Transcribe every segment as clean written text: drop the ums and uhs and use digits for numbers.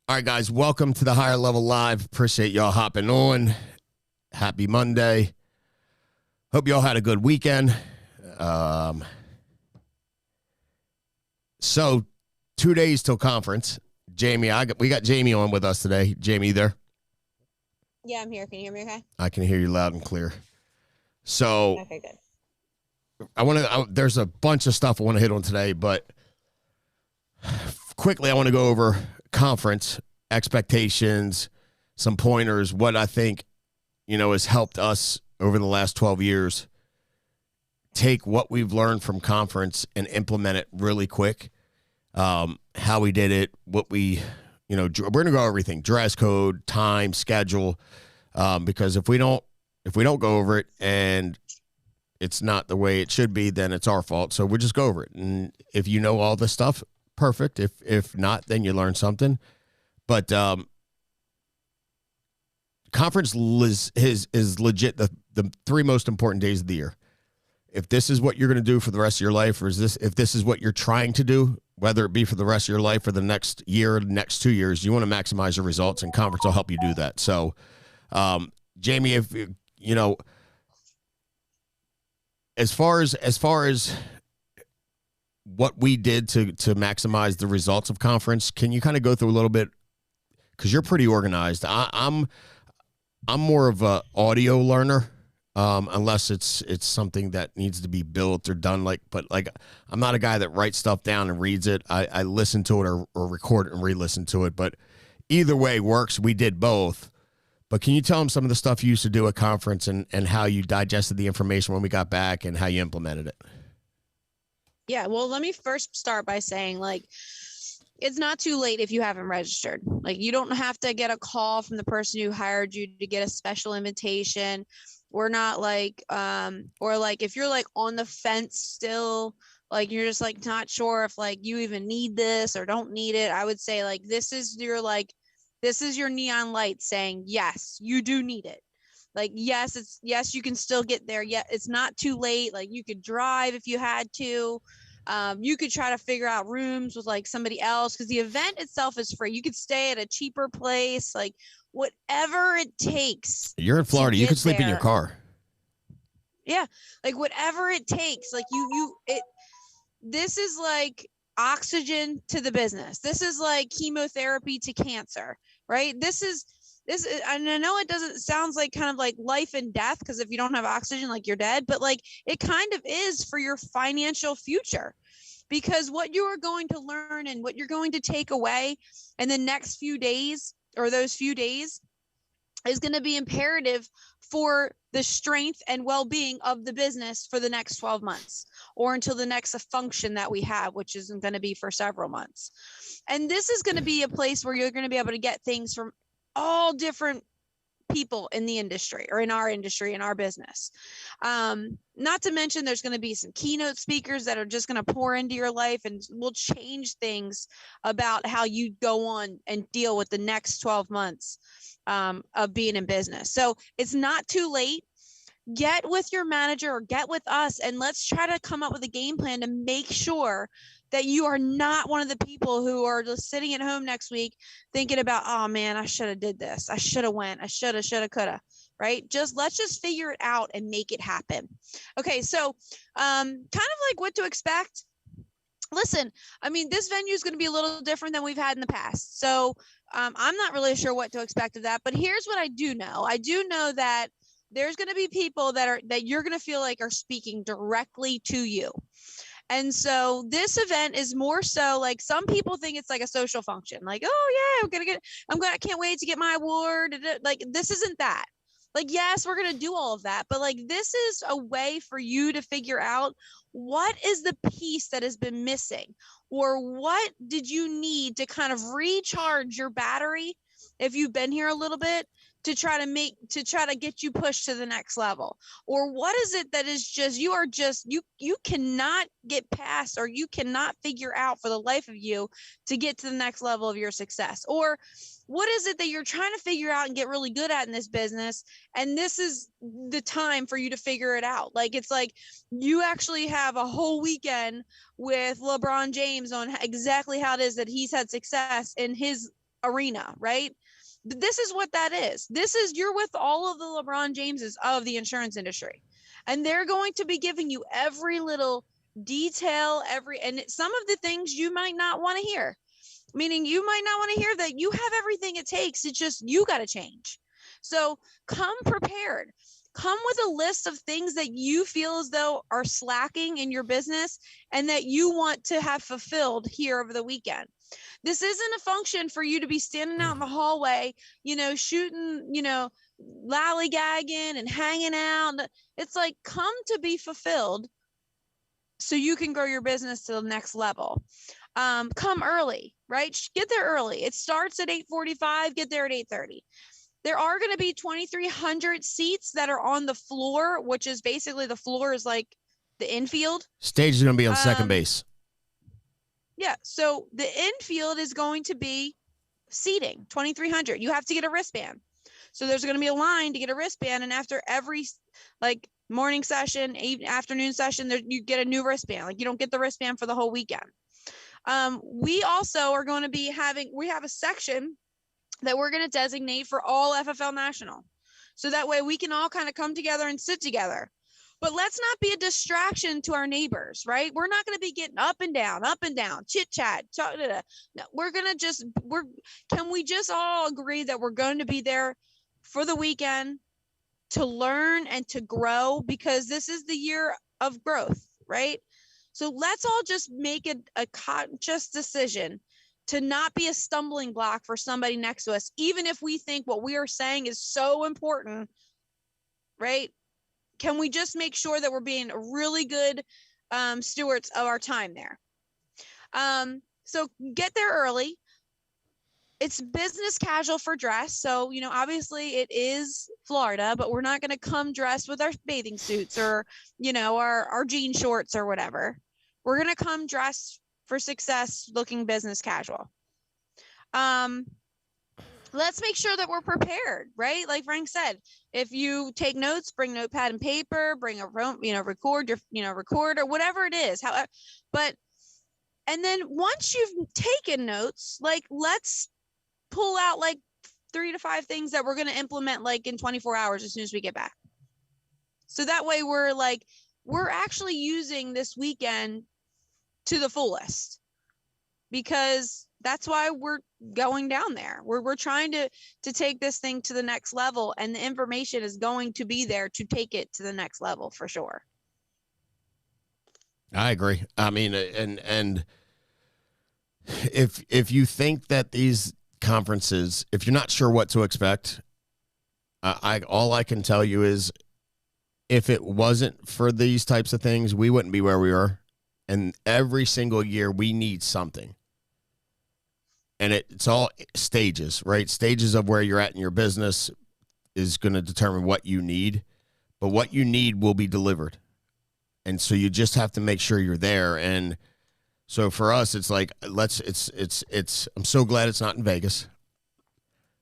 All right, guys, welcome to the Higher Level Live. Appreciate y'all hopping on. Happy Monday. Hope y'all had a good weekend. So 2 days till conference. Jamie, we got Jamie on with us today. Jamie, you there? Yeah, I'm here. Can you hear me okay? I can hear you loud and clear. So Okay, good. there's a bunch of stuff I want to hit on today, but quickly I want to go over conference expectations, some pointers, what I think, has helped us over the last 12 years take what we've learned from conference and implement it really quick. How we did it, what we're going to go over everything, dress code, time, schedule, because if we don't go over it and it's not the way it should be, then it's our fault. So we'll just go over it. And if you know all this stuff, perfect. If not, then you learn something. But conference is legit the three most important days of the year. If this is what you're going to do for the rest of your life, or if this is what you're trying to do, whether it be for the rest of your life or the next year, the next 2 years, you want to maximize your results, and conference will help you do that. So, Jamie, if as far as what we did to maximize the results of conference, can you kind of go through a little bit? Because you're pretty organized. I'm more of a audio learner, unless it's something that needs to be built or done. But I'm not a guy that writes stuff down and reads it. I listen to it or record it and re-listen to it. But either way works. We did both. But can you tell them some of the stuff you used to do at conference and how you digested the information when we got back and how you implemented it? Yeah, well, let me first start by saying, it's not too late if you haven't registered. You don't have to get a call from the person who hired you to get a special invitation. We're not if you're on the fence still, you're just not sure if you even need this or don't need it. I would say this is your neon light saying, yes, you do need it. Yes, you can still get there. Yeah, it's not too late. You could drive if you had to. You could try to figure out rooms with somebody else, because the event itself is free. You could stay at a cheaper place, whatever it takes. You're in Florida. You can sleep in your car. Yeah, whatever it takes. This is oxygen to the business. This is chemotherapy to cancer, right? This is, and I know it doesn't sounds kind of like life and death, because if you don't have oxygen, you're dead, but it kind of is for your financial future, because what you are going to learn and what you're going to take away in the next few days, or those few days, is going to be imperative for the strength and well-being of the business for the next 12 months, or until the next function that we have, which isn't going to be for several months. And this is going to be a place where you're going to be able to get things from all different people in the industry, or in our business. Not to mention there's going to be some keynote speakers that are just going to pour into your life and will change things about how you go on and deal with the next 12 months of being in business. So it's not too late. Get with your manager or get with us, and let's try to come up with a game plan to make sure that you are not one of the people who are just sitting at home next week thinking about, oh man, I should have did this. I should have went. I should have, coulda, right? Let's just figure it out and make it happen. Okay. So, kind of what to expect. Listen, this venue is going to be a little different than we've had in the past. So, I'm not really sure what to expect of that, but here's what I do know. I do know that there's going to be people that you're going to feel are speaking directly to you. And so this event is more so some people think it's a social function, oh yeah, I can't wait to get my award. This isn't that. Yes, we're going to do all of that, but this is a way for you to figure out what is the piece that has been missing, or what did you need to kind of recharge your battery if you've been here a little bit, to try to get you pushed to the next level. Or what is it that is you cannot get past, or you cannot figure out for the life of you to get to the next level of your success? Or what is it that you're trying to figure out and get really good at in this business, and this is the time for you to figure it out? It's you actually have a whole weekend with LeBron James on exactly how it is that he's had success in his arena, right? This is what that is. This is, you're with all of the LeBron Jameses of the insurance industry, and they're going to be giving you every little detail, and some of the things you might not want to hear, meaning you might not want to hear that you have everything it takes. It's just, you got to change. So come prepared. Come with a list of things that you feel as though are slacking in your business and that you want to have fulfilled here over the weekend. This isn't a function for you to be standing out in the hallway, shooting, lollygagging and hanging out. It's like, come to be fulfilled so you can grow your business to the next level. Come early, right? Get there early. It starts at 8:45, get there at 8:30. There are going to be 2,300 seats that are on the floor, which is basically, the floor is like the infield. Stage is going to be on second base. Yeah. So the infield is going to be seating, 2,300. You have to get a wristband. So there's going to be a line to get a wristband. And after every morning session, afternoon session, you get a new wristband. Like, you don't get the wristband for the whole weekend. We also are going to be we have a section that we're going to designate for all FFL National. So that way we can all kind of come together and sit together. But let's not be a distraction to our neighbors, right? We're not going to be getting up and down, chit chat. No, we're going to can we just all agree that we're going to be there for the weekend to learn and to grow, because this is the year of growth, right? So let's all just make it a conscious decision to not be a stumbling block for somebody next to us, even if we think what we are saying is so important, right? Can we just make sure that we're being really good stewards of our time there? So get there early. It's business casual for dress. So, obviously it is Florida, but we're not going to come dressed with our bathing suits or, our jean shorts or whatever. We're going to come dressed for success, looking business casual. Let's make sure that we're prepared, right? Like Frank said, if you take notes, bring notepad and paper, bring a record your, record or whatever it is. And then once you've taken notes, let's pull out 3 to 5 things that we're going to implement in 24 hours as soon as we get back. So that way we're actually using this weekend to the fullest, because that's why we're going down there. We're trying to take this thing to the next level, and the information is going to be there to take it to the next level for sure. I agree. I mean, and if you think that these conferences, if you're not sure what to expect, all I can tell you is, if it wasn't for these types of things, we wouldn't be where we are. And every single year we need something. And it's all stages, right? Stages of where you're at in your business is going to determine what you need. But what you need will be delivered. And so you just have to make sure you're there. And so for us, it's like, I'm so glad it's not in Vegas.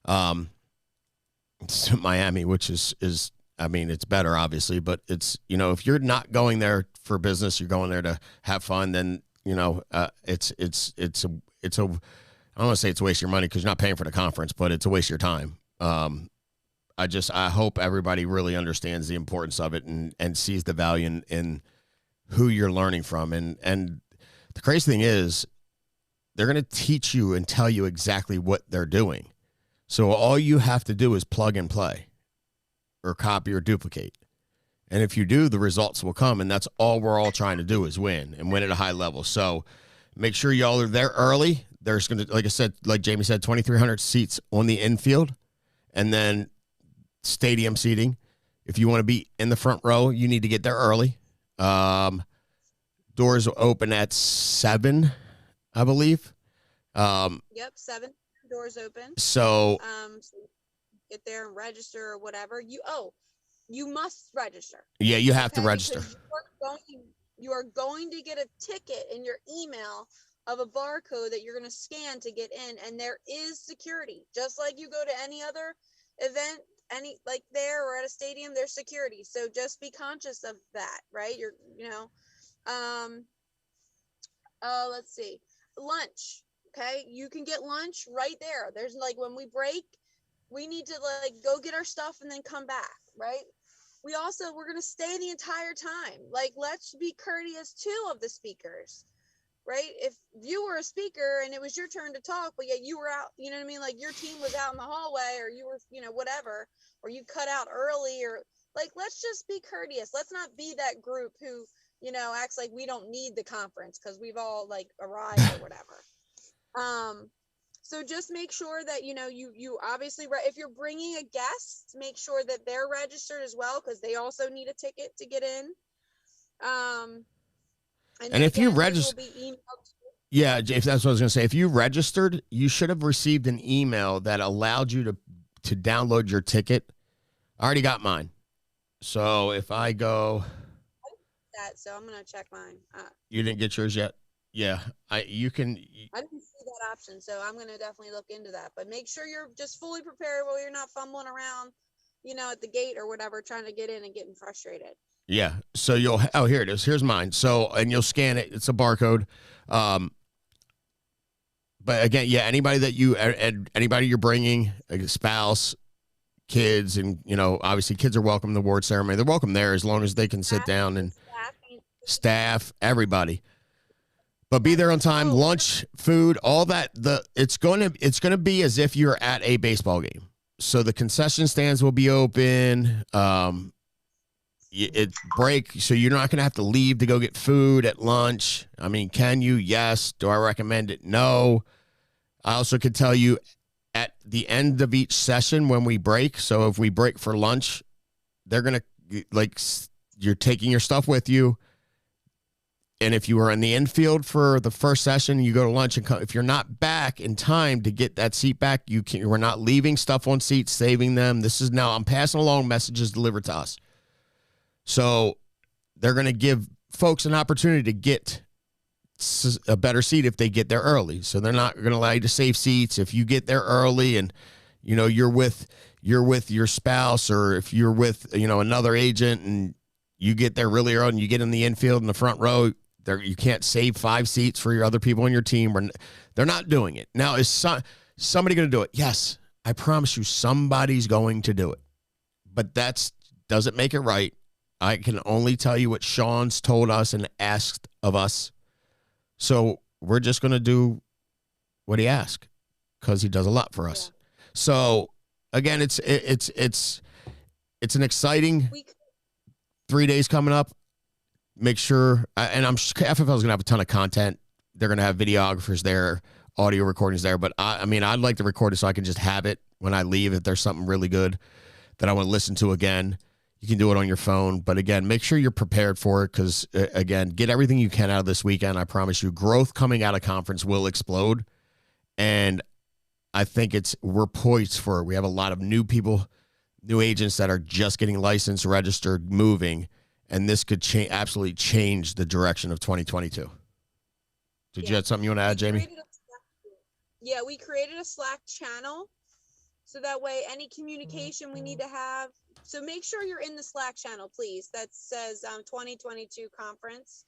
It's in Miami, which is I mean, it's better, obviously, but it's, if you're not going there for business, you're going there to have fun, then, it's I don't want to say it's a waste of your money, because you're not paying for the conference, but it's a waste of your time. I hope everybody really understands the importance of it and sees the value in who you're learning from. And the crazy thing is, they're going to teach you and tell you exactly what they're doing. So all you have to do is plug and play, or copy or duplicate. And if you do, the results will come. And that's all we're all trying to do, is win, and win at a high level. So make sure y'all are there early. There's going to, like I said, like Jamie said, 2,300 seats on the infield, and then stadium seating. If you want to be in the front row, you need to get there early. Doors open at 7, I believe. Yep, 7 doors open. So get there and register or whatever. You must register. Yeah, you have to register. You are going to get a ticket in your email of a barcode that you're going to scan to get in, and there is security. Just like you go to any other event, there or at a stadium, there's security. So just be conscious of that, right? Let's see. Lunch. Okay, you can get lunch right there. There's like, when we break, we need to like go get our stuff and then come back, right? We're going to stay the entire time. Like, let's be courteous too of the speakers, right? If you were a speaker and it was your turn to talk, but yet you were out, you know what I mean? Like, your team was out in the hallway, or you were, whatever, or you cut out early, or like, let's just be courteous. Let's not be that group who, acts like we don't need the conference because we've all like arrived or whatever. So just make sure that, you obviously, if you're bringing a guest, make sure that they're registered as well, because they also need a ticket to get in. And if you register, yeah, if that's what I was going to say, if you registered, you should have received an email that allowed you to download your ticket. I already got mine. So if I go, so I'm going to check mine. You didn't get yours yet? Yeah, I didn't see that option, so I'm going to definitely look into that. But make sure you're just fully prepared while you're not fumbling around, at the gate or whatever, trying to get in and getting frustrated. Yeah. So here it is. Here's mine. So, and you'll scan it. It's a barcode. But again, yeah, anybody you're bringing, like a spouse, kids, and, obviously kids are welcome in the award ceremony. They're welcome there as long as they can sit down, and staff, everybody. But be there on time, lunch, food, all that. It's going to be as if you're at a baseball game. So the concession stands will be open. It's break, so you're not going to have to leave to go get food at lunch. I mean, can you? Yes. Do I recommend it? No. I also could tell you at the end of each session when we break. So if we break for lunch, they're going to, you're taking your stuff with you. And if you were in the infield for the first session, you go to lunch and come. If you're not back in time to get that seat back, we're not leaving stuff on seats, saving them. I'm passing along messages delivered to us. So they're going to give folks an opportunity to get a better seat if they get there early. So they're not going to allow you to save seats if you get there early and, you're with your spouse, or if you're with, another agent and you get there really early and you get in the infield in the front row. You can't save 5 seats for your other people on your team. They're not doing it. Now, is somebody going to do it? Yes, I promise you somebody's going to do it. But that doesn't make it right. I can only tell you what Sean's told us and asked of us. So we're just going to do what he asked, because he does a lot for us. Yeah. So again, it's an exciting 3 days coming up. Make sure, and I'm sure FFL is going to have a ton of content. They're going to have videographers there, audio recordings there. But I'd like to record it so I can just have it when I leave. If there's something really good that I want to listen to again, you can do it on your phone. But again, make sure you're prepared for it, because again, get everything you can out of this weekend. I promise you, growth coming out of conference will explode. And I think we're poised for it. We have a lot of new people, new agents that are just getting licensed, registered, moving. And this could absolutely change the direction of 2022. Did you have something you want to add, Jamie? We created a Slack channel, so that way any communication we need to have. So make sure you're in the Slack channel, please. That says 2022 conference,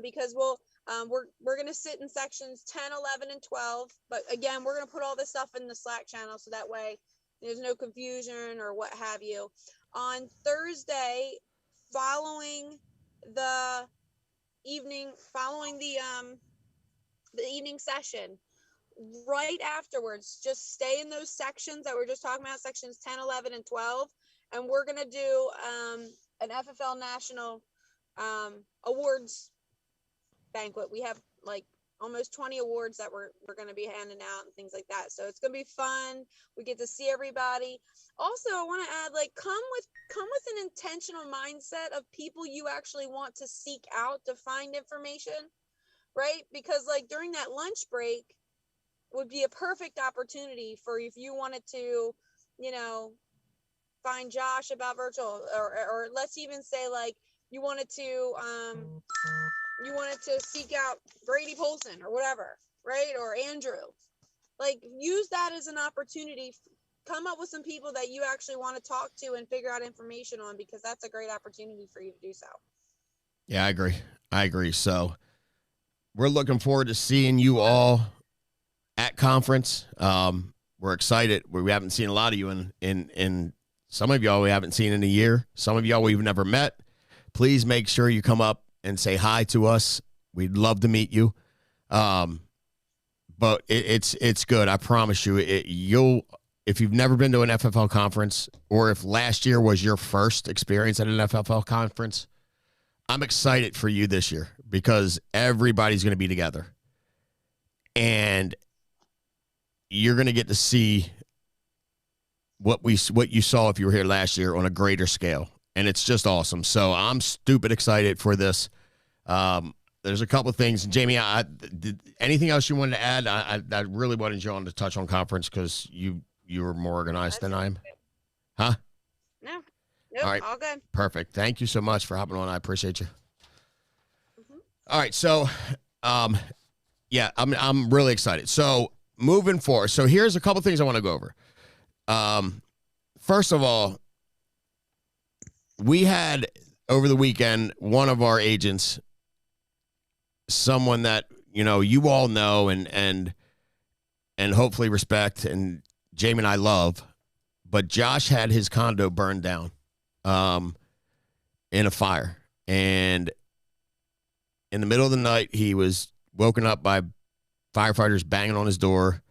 because we're going to sit in sections 10, 11, and 12. But again, we're going to put all this stuff in the Slack channel, so that way there's no confusion or what have you. On Thursday, following the evening session, right afterwards, just stay in those sections that we're just talking about, sections 10, 11, and 12, and we're going to do an FFL National awards banquet. We have like almost 20 awards that we're going to be handing out and things like that. So it's going to be fun. We get to see everybody. Also, I want to add, come with an intentional mindset of people you actually want to seek out to find information, right? Because during that lunch break would be a perfect opportunity for, if you wanted to, find Josh about virtual, or let's even say you wanted to seek out Brady Polson or whatever, right? Or Andrew. Use that as an opportunity. Come up with some people that you actually want to talk to and figure out information on, because that's a great opportunity for you to do so. Yeah, I agree. So we're looking forward to seeing you all conference. We're excited. We haven't seen a lot of you in some of y'all we haven't seen in a year. Some of y'all we've never met. Please make sure you come up and say hi to us. We'd love to meet you. But it's good. I promise you. If you've never been to an FFL conference, or if last year was your first experience at an FFL conference, I'm excited for you this year because everybody's going to be together. And you're going to get to see what you saw if you were here last year on a greater scale. And it's just awesome. So I'm stupid excited for this. There's a couple of things. Jamie, anything else you wanted to add? I really wanted you on to touch on conference because you were more organized than I am. Huh? No. Nope, all right. All good. Perfect. Thank you so much for hopping on. I appreciate you. Mm-hmm. All right. So, yeah, I'm really excited. So moving forward. So here's a couple things I want to go over. First of all, we had over the weekend, one of our agents, someone that, you all know and hopefully respect, and Jaime and I love, but Josh had his condo burned down in a fire. And in the middle of the night, he was woken up by firefighters banging on his door.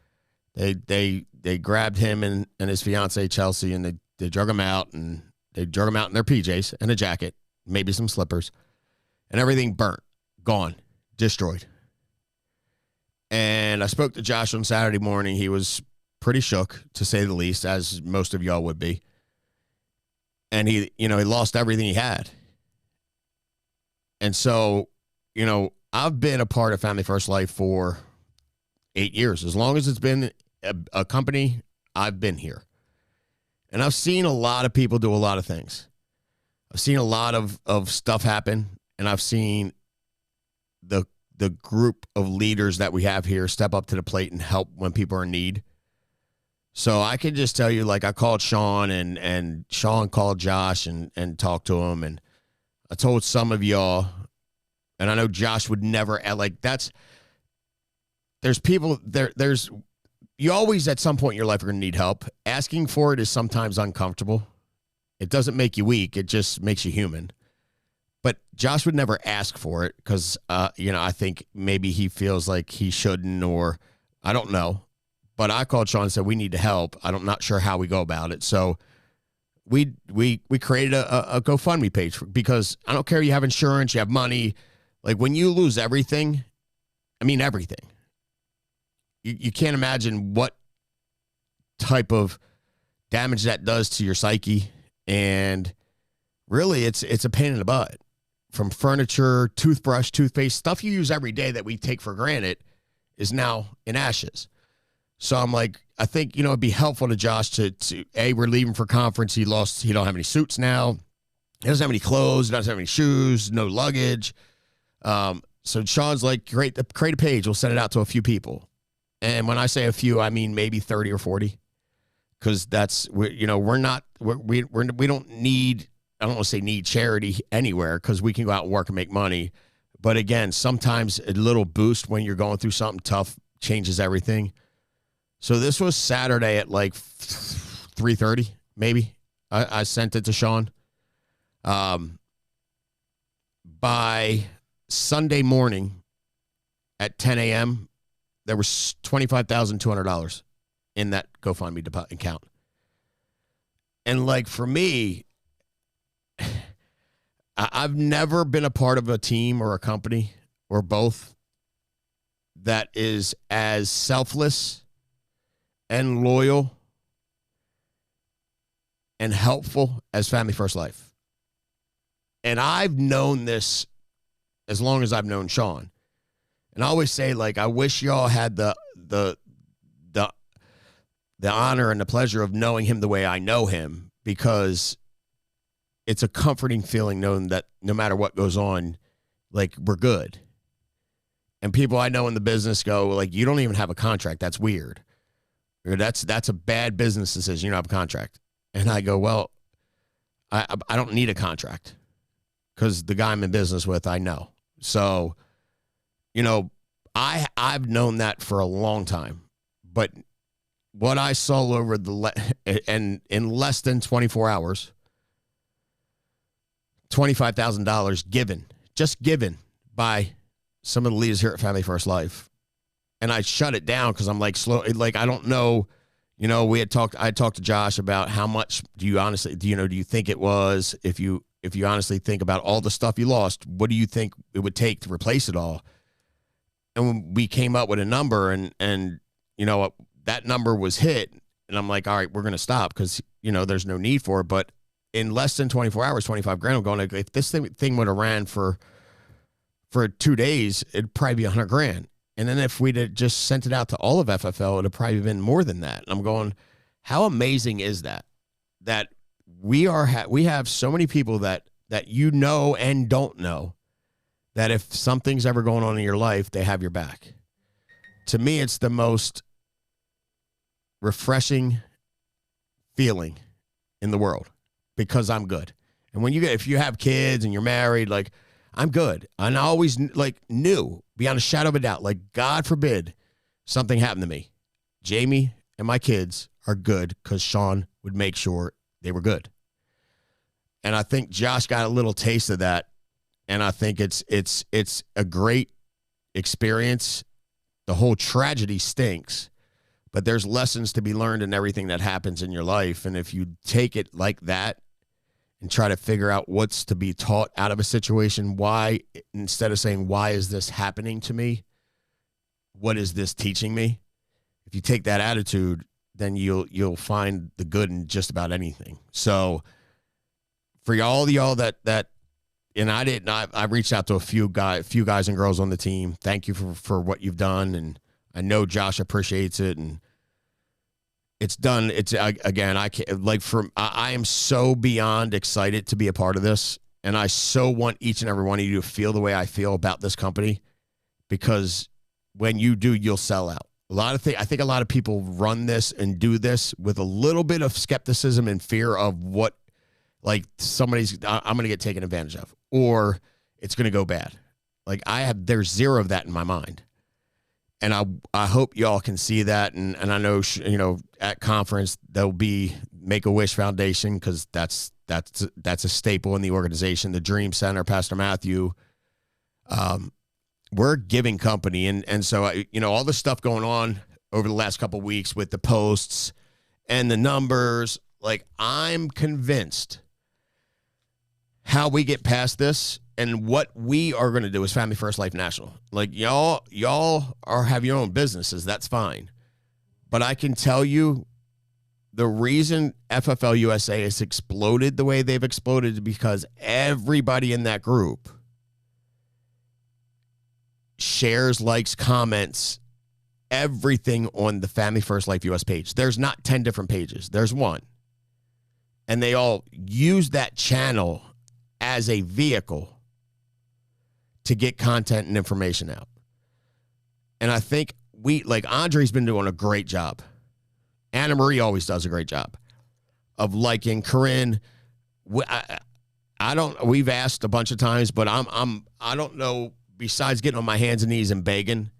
They grabbed him and his fiancee, Chelsea, and they drug him out, and they drug him out in their PJs and a jacket, maybe some slippers, and everything burnt, gone, destroyed. And I spoke to Josh on Saturday morning. He was pretty shook, to say the least, as most of y'all would be. And he lost everything he had. And so, I've been a part of Family First Life for 8 years. As long as it's been a company, I've been here. And I've seen a lot of people do a lot of things. I've seen a lot of stuff happen, and I've seen the group of leaders that we have here step up to the plate and help when people are in need. So I can just tell you, I called Sean, and Sean called Josh and talked to him, and I told some of y'all, and I know Josh would never, there's people, you always at some point in your life are going to need help. Asking for it is sometimes uncomfortable. It doesn't make you weak. It just makes you human. But Josh would never ask for it because, I think maybe he feels like he shouldn't, or I don't know. But I called Sean and said, we need to help. I'm not sure how we go about it. So we created a GoFundMe page because I don't care. You have insurance, you have money. When you lose everything, everything. You can't imagine what type of damage that does to your psyche. And really, it's a pain in the butt. From furniture, toothbrush, toothpaste, stuff you use every day that we take for granted is now in ashes. So I'm I think, it'd be helpful to Josh to we're leaving for conference. He don't have any suits now. He doesn't have any clothes. He doesn't have any shoes, no luggage. So Sean's create a page. We'll send it out to a few people. And when I say a few, I mean maybe 30 or 40, because we don't need, I don't want to say need charity anywhere, because we can go out and work and make money. But again, sometimes a little boost when you're going through something tough changes everything. So this was Saturday at 3:30, maybe. I sent it to Sean. By Sunday morning at 10 a.m., there was $25,200 in that GoFundMe account. And for me, I've never been a part of a team or a company or both that is as selfless and loyal and helpful as Family First Life. And I've known this as long as I've known Sean. And I always say, I wish y'all had the honor and the pleasure of knowing him the way I know him, because it's a comforting feeling knowing that no matter what goes on, we're good. And people I know in the business go, you don't even have a contract. That's weird. Or that's a bad business decision. You don't have a contract. And I go, well, I don't need a contract, because the guy I'm in business with, I know. So, I've known that for a long time. But what I saw over and in less than 24 hours, $25,000 given by some of the leaders here at Family First Life. And I shut it down because I'm like, I don't know. I talked to Josh about how much do you think it was, if you honestly think about all the stuff you lost, what do you think it would take to replace it all? And when we came up with a number and that number was hit, and I'm like, all right, we're going to stop because, there's no need for it. But in less than 24 hours, 25 grand, I'm going, like, if this thing would have ran for 2 days, it'd probably be 100 grand. And then if we'd have just sent it out to all of FFL, it'd have probably been more than that. And I'm going, how amazing is that? That we have so many people that and don't know that if something's ever going on in your life, they have your back. To me, it's the most refreshing feeling in the world because I'm good. And if you have kids and you're married, like, I'm good. And I always knew beyond a shadow of a doubt, like, God forbid something happened to me, Jamie and my kids are good because Sean would make sure they were good. And I think Josh got a little taste of that. And I think it's a great experience. The whole tragedy stinks, but there's lessons to be learned in everything that happens in your life. And if you take it like that and try to figure out what's to be taught out of a situation, why, instead of saying, why is this happening to me? What is this teaching me? If you take that attitude, then you'll find the good in just about anything. So for all y'all that and I reached out to a few guys and girls on the team. Thank you for what you've done. And I know Josh appreciates it, and it's done. It's again, I am so beyond excited to be a part of this. And I so want each and every one of you to feel the way I feel about this company, because when you do, you'll sell out. I think a lot of people run this and do this with a little bit of skepticism and fear of what, like, I'm going to get taken advantage of, or it's going to go bad. Like, there's zero of that in my mind. And I hope y'all can see that. And I know, at conference, there'll be Make-A-Wish Foundation, because that's a staple in the organization. The Dream Center, Pastor Matthew, we're a giving company. And so, all the stuff going on over the last couple of weeks with the posts and the numbers, like, I'm convinced how we get past this and what we are going to do as Family First Life National. Like, y'all have your own businesses. That's fine. But I can tell you, the reason FFL USA has exploded the way they've exploded is because everybody in that group shares, likes, comments, everything on the Family First Life US page. There's not 10 different pages. There's one. And they all use that channel as a vehicle to get content and information out. And I think Andre's been doing a great job. Anna Marie always does a great job of liking. Corinne, we've asked a bunch of times, but I don't know, besides getting on my hands and knees and begging,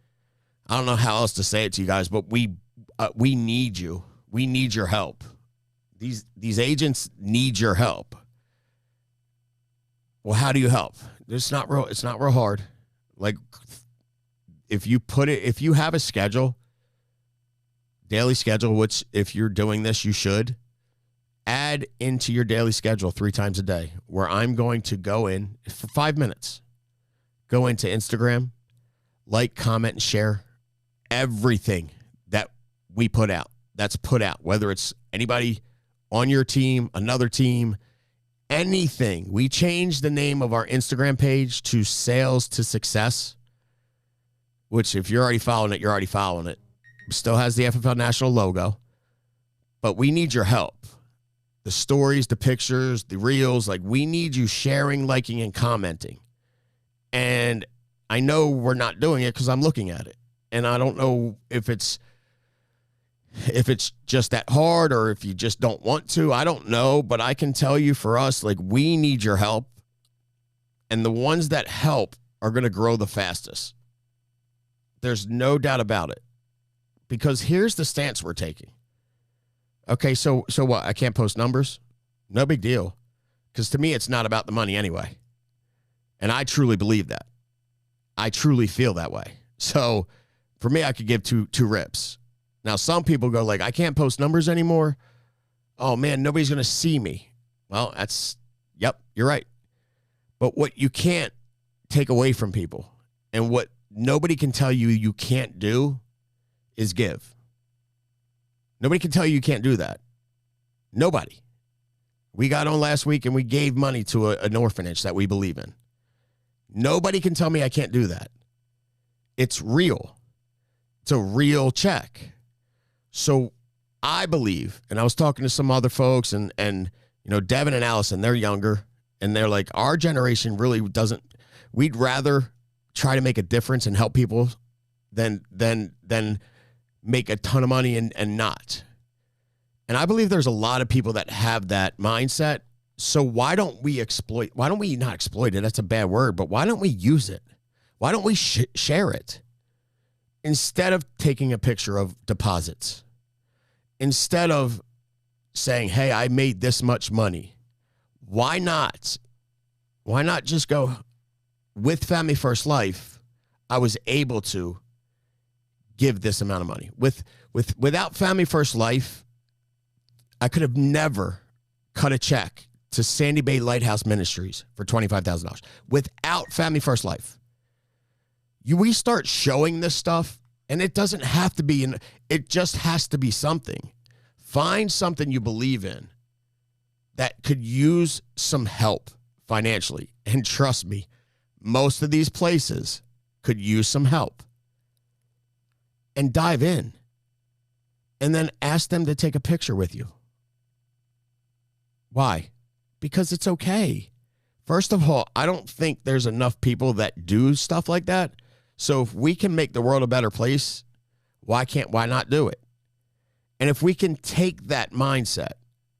I don't know how else to say it to you guys, but we need you. We need your help. These agents need your help. Well, how do you help? It's not real hard. Like, if you have a schedule, daily schedule, which if you're doing this, you should add into your daily schedule 3 times a day, where I'm going to go in for 5 minutes, go into Instagram, like, comment, and share everything that we put out. That's put out, whether it's anybody on your team, another team, anything. We changed the name of our Instagram page to Sales to Success, which, if you're already following it, you're already following it. Still has the FFL National logo, but we need your help. The stories, the pictures, the reels, like, we need you sharing, liking, and commenting. And I know we're not doing it because I'm looking at it. And I don't know if it's just that hard, or if you just don't want to. I don't know, but I can tell you, for us, like, we need your help. And the ones that help are going to grow the fastest. There's no doubt about it. because here's the stance we're taking. Okay, so what? I can't post numbers? No big deal. Because to me, it's not about the money anyway. And I truly believe that. I truly feel that way. So for me, I could give two rips. Now, some people go like, I can't post numbers anymore. Oh, man, nobody's going to see me. Well, yep, you're right. But what you can't take away from people and what nobody can tell you can't do is give. Nobody can tell you can't do that. Nobody. We got on last week and we gave money to an orphanage that we believe in. Nobody can tell me I can't do that. It's real. It's a real check. So I believe, and I was talking to some other folks and you know, Devin and Allison, they're younger, and they're like, our generation really doesn't, we'd rather try to make a difference and help people than make a ton of money and not. And I believe there's a lot of people that have that mindset. So why don't we not exploit it? That's a bad word, but why don't we use it? Why don't we share it? Instead of taking a picture of deposits, instead of saying, hey, I made this much money, why not? Why not just go, with Family First Life, I was able to give this amount of money. Without Family First Life, I could have never cut a check to Sandy Bay Lighthouse Ministries for $25,000. Without Family First Life. We start showing this stuff, and it doesn't have to be, it just has to be something. Find something you believe in that could use some help financially. And trust me, most of these places could use some help. And dive in. And then ask them to take a picture with you. Why? Because it's okay. First of all, I don't think there's enough people that do stuff like that. So if we can make the world a better place, why not do it? And if we can take that mindset,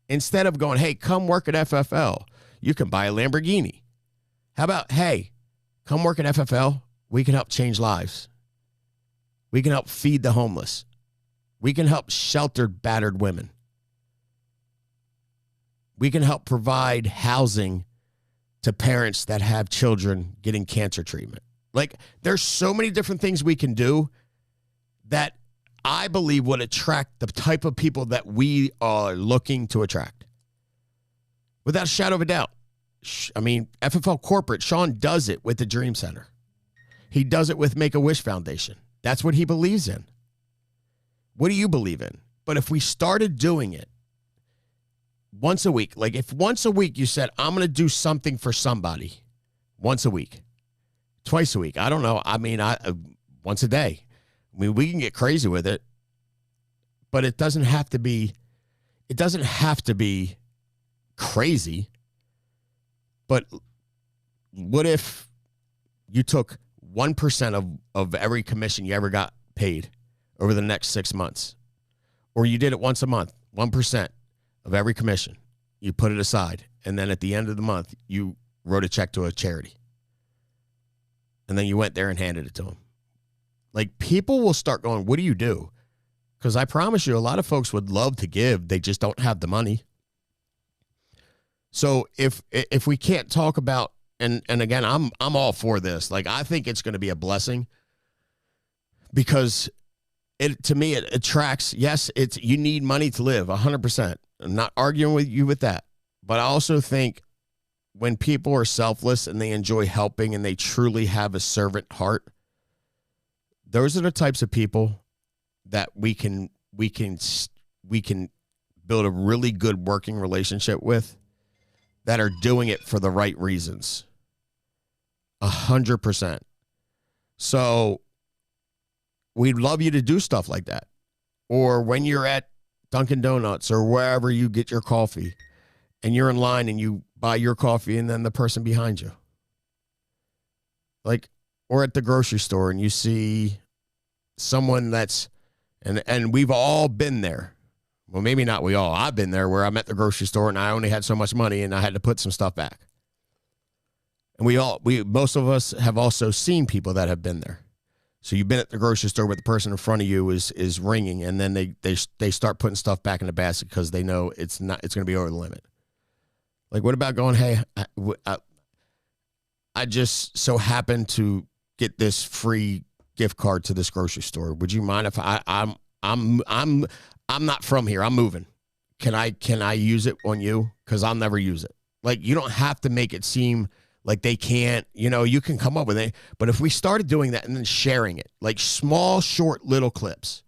instead of going, hey, come work at FFL, you can buy a Lamborghini. How about, hey, come work at FFL, we can help change lives. We can help feed the homeless. We can help shelter battered women. We can help provide housing to parents that have children getting cancer treatment. Like, there's so many different things we can do that I believe would attract the type of people that we are looking to attract. Without a shadow of a doubt. I mean, FFL Corporate, Sean does it with the Dream Center. He does it with Make-A-Wish Foundation. That's what he believes in. What do you believe in? But if we started doing it once a week, like if once a week you said, I'm going to do something for somebody once a week, twice a week, I don't know. I mean, once a day. I mean, we can get crazy with it, but it doesn't have to be crazy. But what if you took 1% of every commission you ever got paid over the next 6 months? Or you did it once a month, 1% of every commission. You put it aside. And then at the end of the month, you wrote a check to a charity. And then you went there and handed it to them. Like, people will start going, what do you do? Because I promise you, a lot of folks would love to give. They just don't have the money. So if we can't talk about, and again, I'm all for this. Like, I think it's going to be a blessing because to me, it attracts, yes, you need money to live 100%. I'm not arguing with you with that. But I also think when people are selfless and they enjoy helping and they truly have a servant heart, those are the types of people that we can build a really good working relationship with that are doing it for the right reasons. 100%. So we'd love you to do stuff like that. Or when you're at Dunkin' Donuts or wherever you get your coffee and you're in line and you buy your coffee and then the person behind you. Like, or at the grocery store and you see someone that's, and we've all been there. Well, maybe not we all. I've been there where I'm at the grocery store and I only had so much money and I had to put some stuff back. And most of us have also seen people that have been there. So you've been at the grocery store with the person in front of you is ringing, and then they start putting stuff back in the basket because they know it's going to be over the limit. Like, what about going, hey, I just so happen to get this free gift card to this grocery store. Would you mind if I'm not from here. I'm moving. Can I use it on you? Because I'll never use it. Like, you don't have to make it seem like they can't, you can come up with it. But if we started doing that and then sharing it, like small, short, little clips,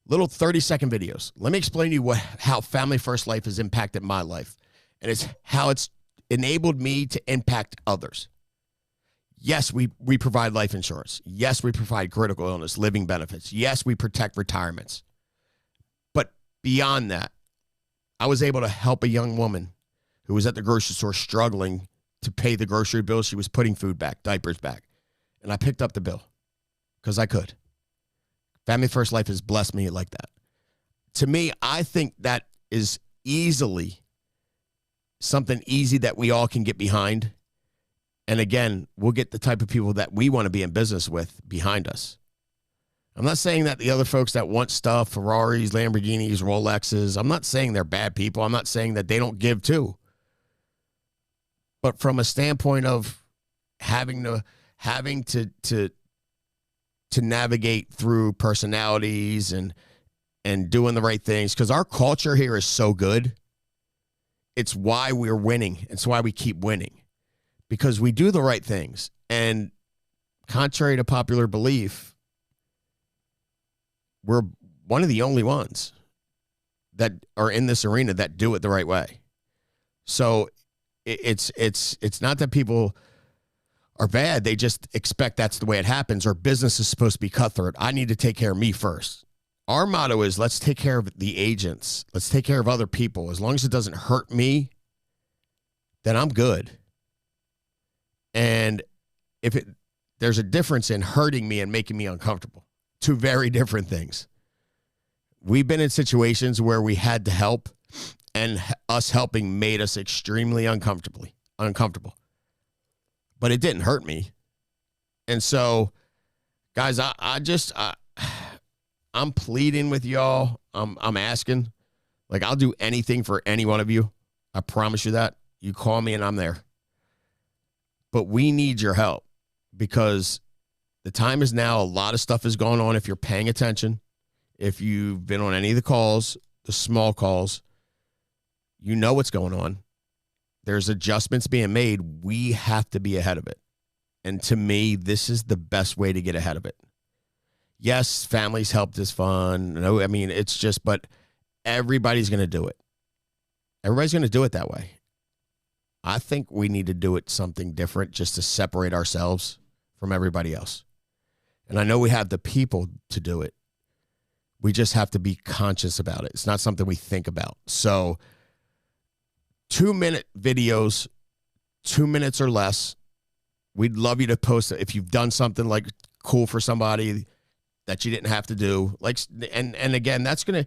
little 30-second videos. Let me explain to you how Family First Life has impacted my life. And it's how it's enabled me to impact others. Yes, we provide life insurance. Yes, we provide critical illness, living benefits. Yes, we protect retirements. But beyond that, I was able to help a young woman who was at the grocery store struggling to pay the grocery bill. She was putting food back, diapers back. And I picked up the bill because I could. Family First Life has blessed me like that. To me, I think that is easily something easy that we all can get behind. And again, we'll get the type of people that we want to be in business with behind us. I'm not saying that the other folks that want stuff, Ferraris, Lamborghinis, Rolexes, I'm not saying they're bad people. I'm not saying that they don't give too. But from a standpoint of having to navigate through personalities and doing the right things, because our culture here is so good. It's why we're winning. It's why we keep winning, because we do the right things. And contrary to popular belief, we're one of the only ones that are in this arena that do it the right way. So it's not that people are bad. They just expect that's the way it happens, or business is supposed to be cutthroat. I need to take care of me first. Our motto is, let's take care of the agents. Let's take care of other people. As long as it doesn't hurt me, then I'm good. And there's a difference in hurting me and making me uncomfortable. Two very different things. We've been in situations where we had to help, and us helping made us extremely uncomfortable. But it didn't hurt me. And so, guys, I'm pleading with y'all. I'm asking. Like, I'll do anything for any one of you. I promise you that. You call me and I'm there. But we need your help, because the time is now. A lot of stuff is going on. If you're paying attention, if you've been on any of the calls, the small calls, you know what's going on. There's adjustments being made. We have to be ahead of it. And to me, this is the best way to get ahead of it. Yes, families help is fun. No, I mean, it's just, but everybody's going to do it. Everybody's going to do it that way. I think we need to do it something different just to separate ourselves from everybody else. And I know we have the people to do it. We just have to be conscious about it. It's not something we think about. So 2-minute videos, 2 minutes or less. We'd love you to post it if you've done something like cool for somebody that you didn't have to do. Like, and again, that's gonna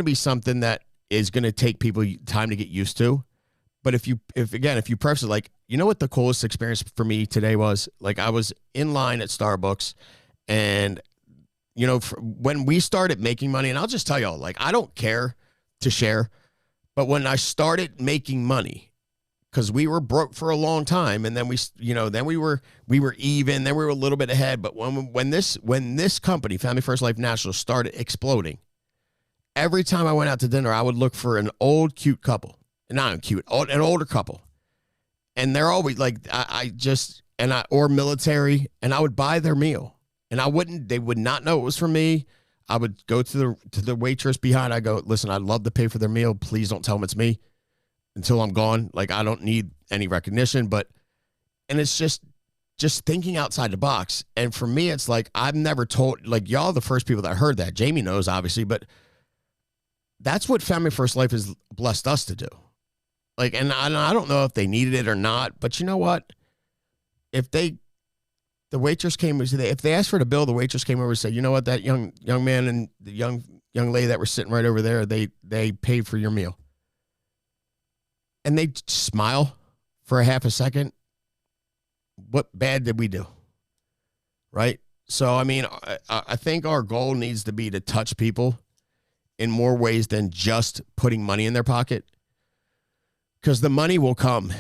be something that is gonna take people time to get used to. But if you preface it like, you know what the coolest experience for me today was? Like, I was in line at Starbucks, and when we started making money, and I'll just tell y'all, like, I don't care to share, but when I started making money, because we were broke for a long time, and then we were even, then we were a little bit ahead. But when this company, Family First Life National, started exploding, every time I went out to dinner, I would look for an old cute couple, not cute, an older couple, and they're always like, or military, and I would buy their meal, and they would not know it was from me. I would go to the waitress behind. I go, listen, I'd love to pay for their meal. Please don't tell them it's me until I'm gone. Like, I don't need any recognition, and it's just thinking outside the box. And for me, it's like, I've never told, like, y'all the first people that heard that. Jaime knows, obviously, but that's what Family First Life has blessed us to do. Like, and I don't know if they needed it or not, but you know what? If the waitress came, if they asked for the bill, the waitress came over and said, you know what, that young man and the young lady that were sitting right over there, they paid for your meal. And they smile for a half a second. What bad did we do? right? So, I mean, I think our goal needs to be to touch people in more ways than just putting money in their pocket, because the money will come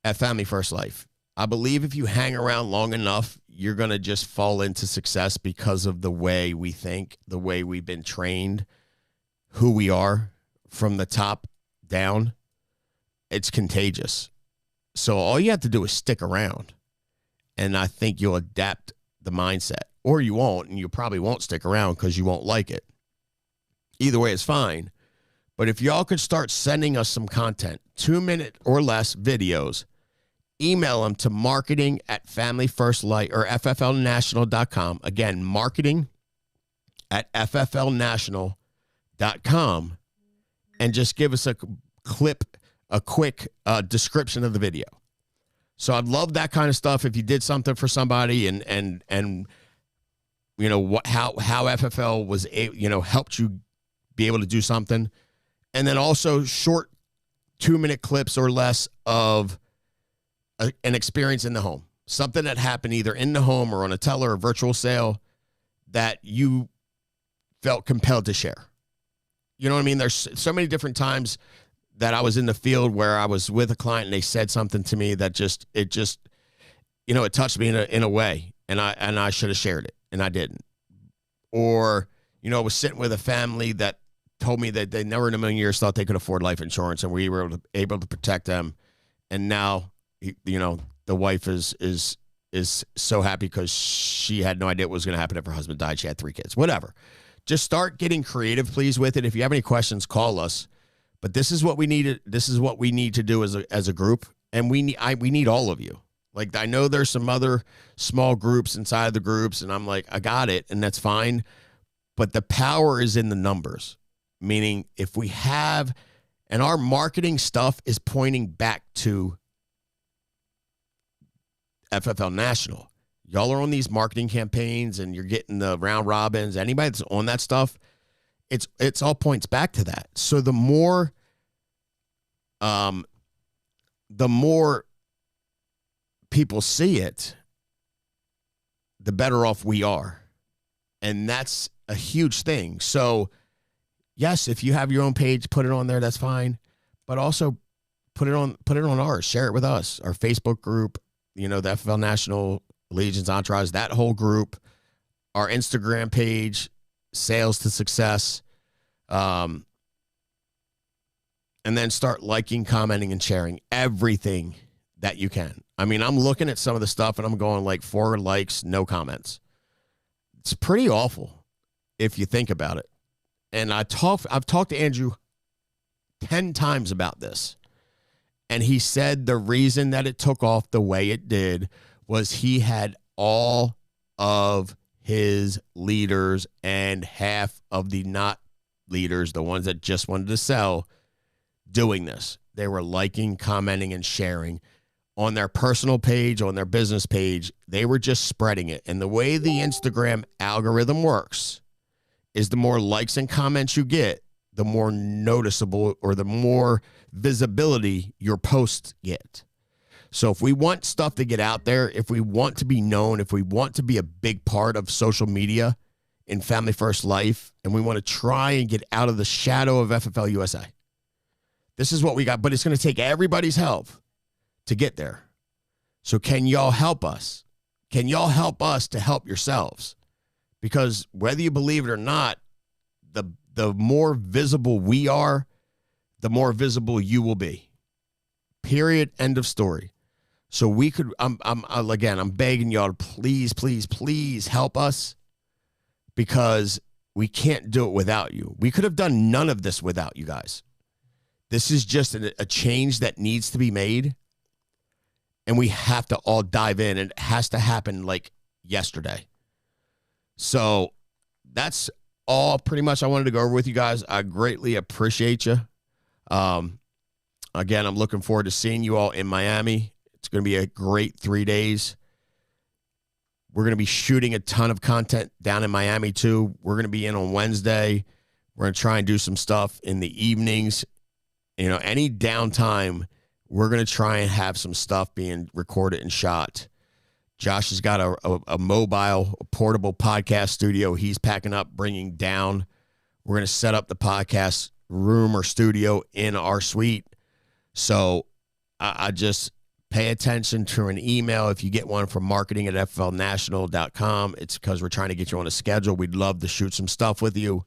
at Family First Life. I believe if you hang around long enough, you're going to just fall into success because of the way we think, the way we've been trained, who we are from the top down. It's contagious. So all you have to do is stick around, and I think you'll adapt the mindset, or you won't, and you probably won't stick around because you won't like it. Either way is fine. But if y'all could start sending us some content, 2-minute or less videos, email them to marketing@familyfirstlife or fflnational.com. Again, marketing@fflnational.com, and just give us a quick description of the video. So I'd love that kind of stuff. If you did something for somebody and you know how FFL was helped you be able to do something, and then also short 2-minute clips or less of an experience in the home, something that happened either in the home or on a teller or virtual sale that you felt compelled to share. You know what I mean? There's so many different times that I was in the field where I was with a client and they said something to me that it touched me in a way, and I should have shared it and I didn't. Or, I was sitting with a family that told me that they never in a million years thought they could afford life insurance, and we were able to protect them. And now, the wife is so happy because she had no idea what was going to happen if her husband died. She had 3 kids, whatever. Just start getting creative, please, with it. If you have any questions, call us. But this is what we need. This is what we need to do as a group, and we need all of you. Like, I know there's some other small groups inside of the groups, and I'm like, I got it, and that's fine. But the power is in the numbers. Meaning, if we have, and our marketing stuff is pointing back to FFL National. Y'all are on these marketing campaigns, and you're getting the round robins. Anybody that's on that stuff, it's all points back to that. So the more people see it, the better off we are. And that's a huge thing. So yes, if you have your own page, put it on there, that's fine. But also put it on ours, share it with us. Our Facebook group, the FFL National Allegiance Entourage, that whole group, our Instagram page, Sales to Success, and then start liking, commenting, and sharing everything that you can. I mean, I'm looking at some of the stuff and I'm going like 4 likes, no comments. It's pretty awful if you think about it. And I've talked to Andrew 10 times about this. And he said the reason that it took off the way it did was he had all of his leaders and half of the not leaders, the ones that just wanted to sell, doing this. They were liking, commenting, and sharing on their personal page, on their business page. They were just spreading it. And the way the Instagram algorithm works is the more likes and comments you get, the more noticeable or the more visibility your posts get. So if we want stuff to get out there, if we want to be known, if we want to be a big part of social media in Family First Life, and we want to try and get out of the shadow of FFL USA, this is what we got. But it's going to take everybody's help to get there. So can y'all help us? Can y'all help us to help yourselves? Because whether you believe it or not, the more visible we are, the more visible you will be. Period. End of story. So we could, I'm begging y'all to please help us, because we can't do it without you. We could have done none of this without you guys. This is just a change that needs to be made, and we have to all dive in, and it has to happen like yesterday. So that's all pretty much I wanted to go over with you guys. I greatly appreciate you. Again, I'm looking forward to seeing you all in Miami. It's going to be a great 3 days. We're going to be shooting a ton of content down in Miami too. We're going to be in on Wednesday. We're going to try and do some stuff in the evenings. Any downtime, we're going to try and have some stuff being recorded and shot Josh has got a mobile, portable podcast studio he's packing up, bringing down. We're going to set up the podcast room or studio in our suite. So I just pay attention to an email. If you get one from marketing@fflnational.com, it's because we're trying to get you on a schedule. We'd love to shoot some stuff with you.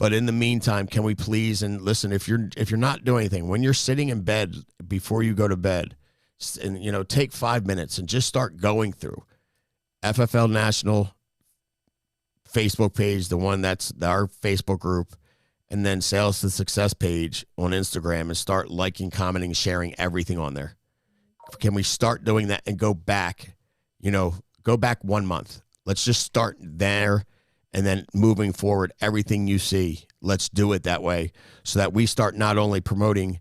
But in the meantime, can we please, and listen, if you're not doing anything, when you're sitting in bed before you go to bed, and take 5 minutes and just start going through FFL National Facebook page, the one that's our Facebook group, and then Sales to Success page on Instagram, and start liking, commenting, sharing everything on there. Can we start doing that and go back 1 month? Let's just start there, and then moving forward, everything you see, let's do it that way, so that we start not only promoting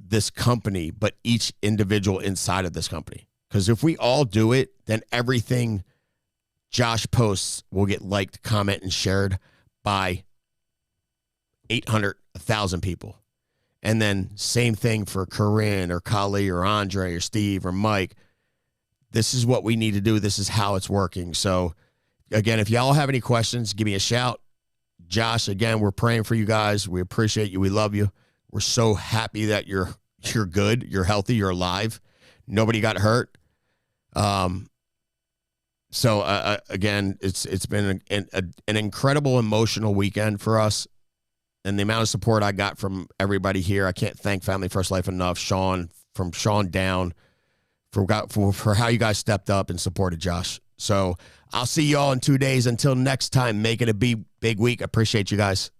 this company, but each individual inside of this company. Because if we all do it, then everything Josh posts will get liked, comment, and shared by 800, 1,000 people. And then same thing for Corinne or Kali or Andre or Steve or Mike. This is what we need to do. This is how it's working. So again, if y'all have any questions, give me a shout. Josh, again, we're praying for you guys. We appreciate you. We love you. We're so happy that you're good, you're healthy, you're alive. Nobody got hurt. So again, it's been an incredible emotional weekend for us, and the amount of support I got from everybody here, I can't thank Family First Life enough. Sean down for how you guys stepped up and supported Josh. So I'll see y'all in 2 days. Until next time, make it a big week. Appreciate you guys.